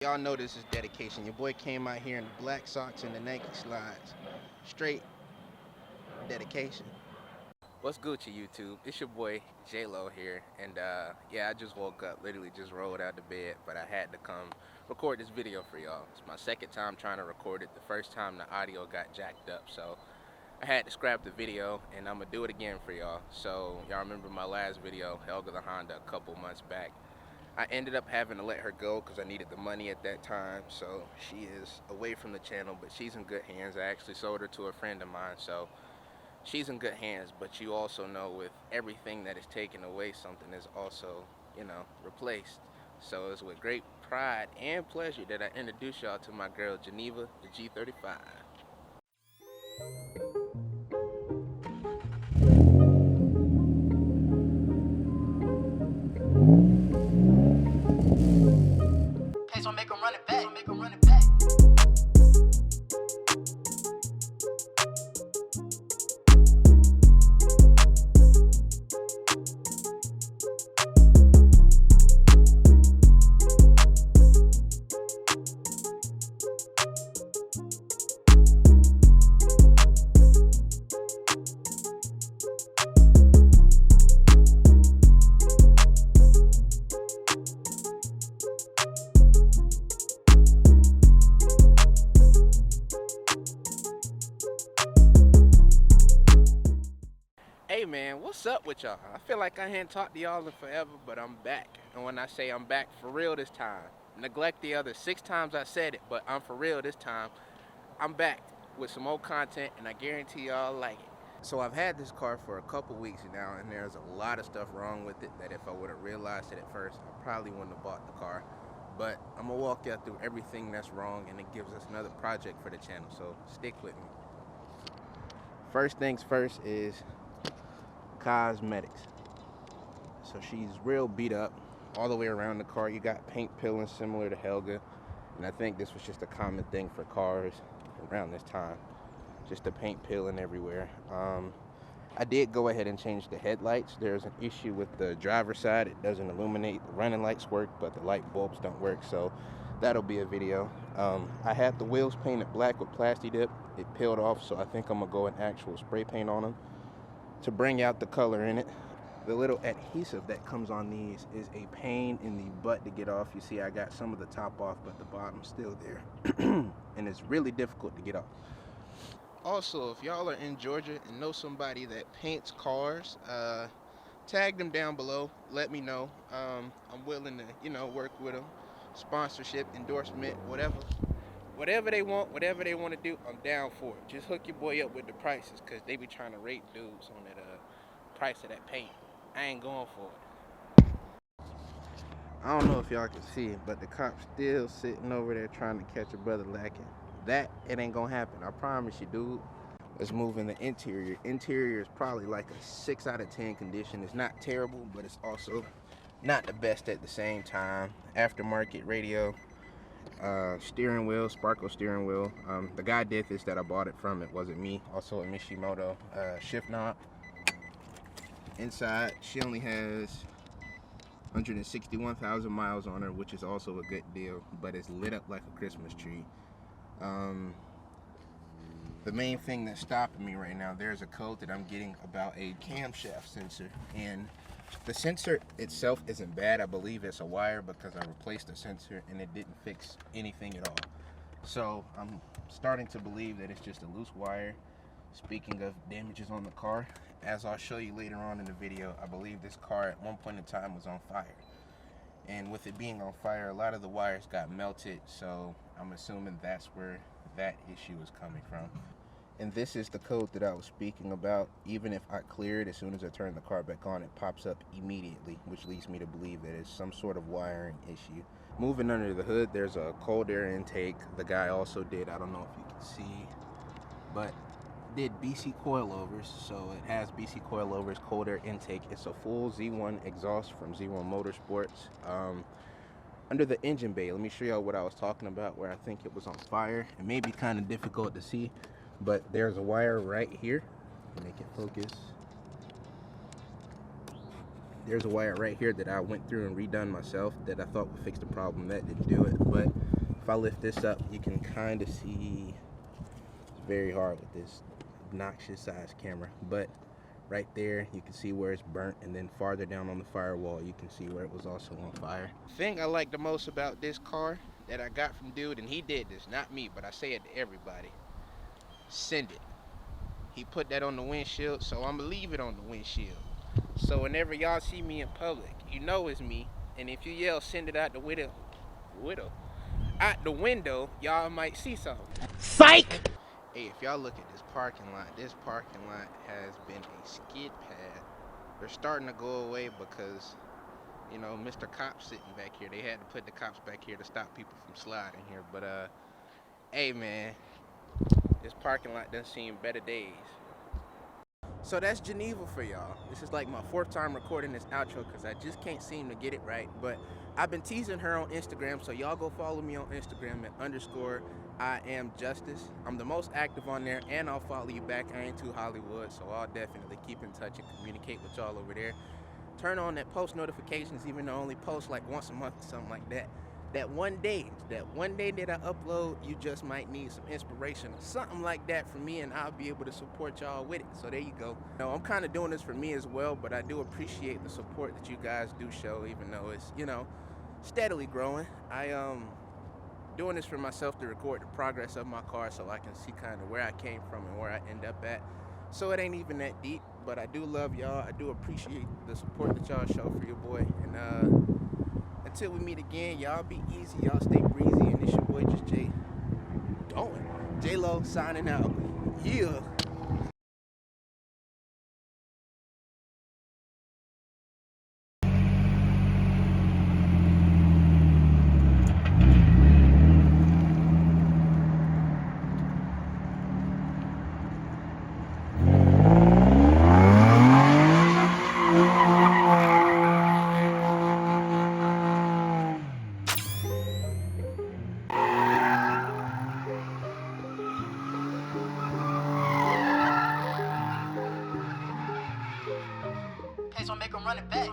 Y'all know this is dedication. Your boy came out here in the black socks and the Nike slides. Straight dedication. What's Gucci YouTube? It's your boy J-Lo here, and yeah, I just woke up, literally just rolled out of bed, but I had to come record this video for y'all. It's my second time trying to record it. The first time the audio got jacked up, so I had to scrap the video, and I'm gonna do it again for y'all. So y'all remember my last video, Helga the Honda, a couple months back. I ended up having to let her go because I needed the money at that time, so she is away from the channel, but she's in good hands. I actually sold her to a friend of mine, so she's in good hands. But you also know, with everything that is taken away, something is also, replaced. So it's with great pride and pleasure that I introduce y'all to my girl Geneva, the G35. Pace on make 'em run it back. Make 'em run it back. Hey man, what's up with y'all? I feel like I hadn't talked to y'all in forever, but I'm back. And when I say I'm back for real this time, neglect the other 6 times I said it, but I'm for real this time. I'm back with some old content, and I guarantee y'all like it. So I've had this car for a couple weeks now, and there's a lot of stuff wrong with it that if I would have realized it at first, I probably wouldn't have bought the car. But I'm gonna walk y'all through everything that's wrong, and it gives us another project for the channel, so stick with me. First things first is cosmetics. So she's real beat up all the way around the car. You got paint peeling similar to Helga, and I think this was just a common thing for cars around this time, just the paint peeling everywhere. I did go ahead and change the headlights. There's an issue with the driver's side. It doesn't illuminate. The running lights work, but the light bulbs don't work, so that'll be a video. I had the wheels painted black with Plasti Dip. It peeled off, so I think I'm gonna go and actual spray paint on them to bring out the color in it. The little adhesive that comes on these is a pain in the butt to get off. You see I got some of the top off, but the bottom's still there. And it's really difficult to get off. Also, if y'all are in Georgia and know somebody that paints cars, tag them down below. Let me know. I'm willing to, work with them. Sponsorship, endorsement, whatever. Whatever they want, whatever they want to do, I'm down for it. Just hook your boy up with the prices, because they be trying to rate dudes on that price of that paint. I ain't going for it. I don't know if y'all can see it, but the cop's still sitting over there trying to catch a brother lacking. That, it ain't gonna happen. I promise you, dude. Let's move in the interior. Interior is probably like a 6 out of 10 condition. It's not terrible, but it's also not the best at the same time. Aftermarket radio. Steering wheel, Sparco steering wheel. The guy did this that I bought it from. It wasn't me. Also a Mishimoto shift knob. Inside, she only has 161,000 miles on her, which is also a good deal, but it's lit up like a Christmas tree. The main thing that's stopping me right now, there's a code that I'm getting about a camshaft sensor, and the sensor itself isn't bad. I believe it's a wire because I replaced the sensor and it didn't fix anything at all. So I'm starting to believe that it's just a loose wire. Speaking of damages on the car, as I'll show you later on in the video, I believe this car at one point in time was on fire. And with it being on fire, a lot of the wires got melted, so I'm assuming that's where that issue is coming from. And this is the code that I was speaking about. Even if I clear it, as soon as I turn the car back on, it pops up immediately, which leads me to believe that it's some sort of wiring issue. Moving under the hood, there's a cold air intake. The guy also did, I don't know if you can see, but did BC coilovers. So it has BC coilovers, cold air intake. It's a full Z1 exhaust from Z1 Motorsports. Under the engine bay, let me show y'all what I was talking about, where I think it was on fire. It may be kind of difficult to see, but there's a wire right here. Make it focus. There's a wire right here that I went through and redone myself that I thought would fix the problem. That didn't do it. But if I lift this up, you can kind of see. It's very hard with this obnoxious size camera, but right there you can see where it's burnt, and then farther down on the firewall you can see where it was also on fire. The thing I like the most about this car that I got from dude, and he did this, not me, but I say it to everybody: send it. He put that on the windshield, so I'm gonna leave it on the windshield. So whenever y'all see me in public, you know it's me. And if you yell "send it out the window," out the window, y'all might see something. Psych! Hey, if y'all look at this parking lot has been a skid pad. They're starting to go away because, you know, Mr. Cop's sitting back here. They had to put the cops back here to stop people from sliding here. But hey man, this parking lot done seen better days. So that's Geneva for y'all. This is like my 4th time recording this outro because I just can't seem to get it right. But I've been teasing her on Instagram, so y'all go follow me on Instagram at _IamJustice. I'm the most active on there, and I'll follow you back. I ain't too Hollywood, so I'll definitely keep in touch and communicate with y'all over there. Turn on that post notifications, even though I only post like once a month or something like that. That one day that I upload, you just might need some inspiration or something like that from me, and I'll be able to support y'all with it. So there you go. Now, I'm kind of doing this for me as well, but I do appreciate the support that you guys do show, even though it's, you know, steadily growing. I doing this for myself to record the progress of my car so I can see kind of where I came from and where I end up at. So it ain't even that deep, but I do love y'all. I do appreciate the support that y'all show for your boy. And until we meet again, y'all be easy, y'all stay breezy, and it's your boy Just Jay. J-Lo signing out. Yeah. Hey, so make 'em run it back.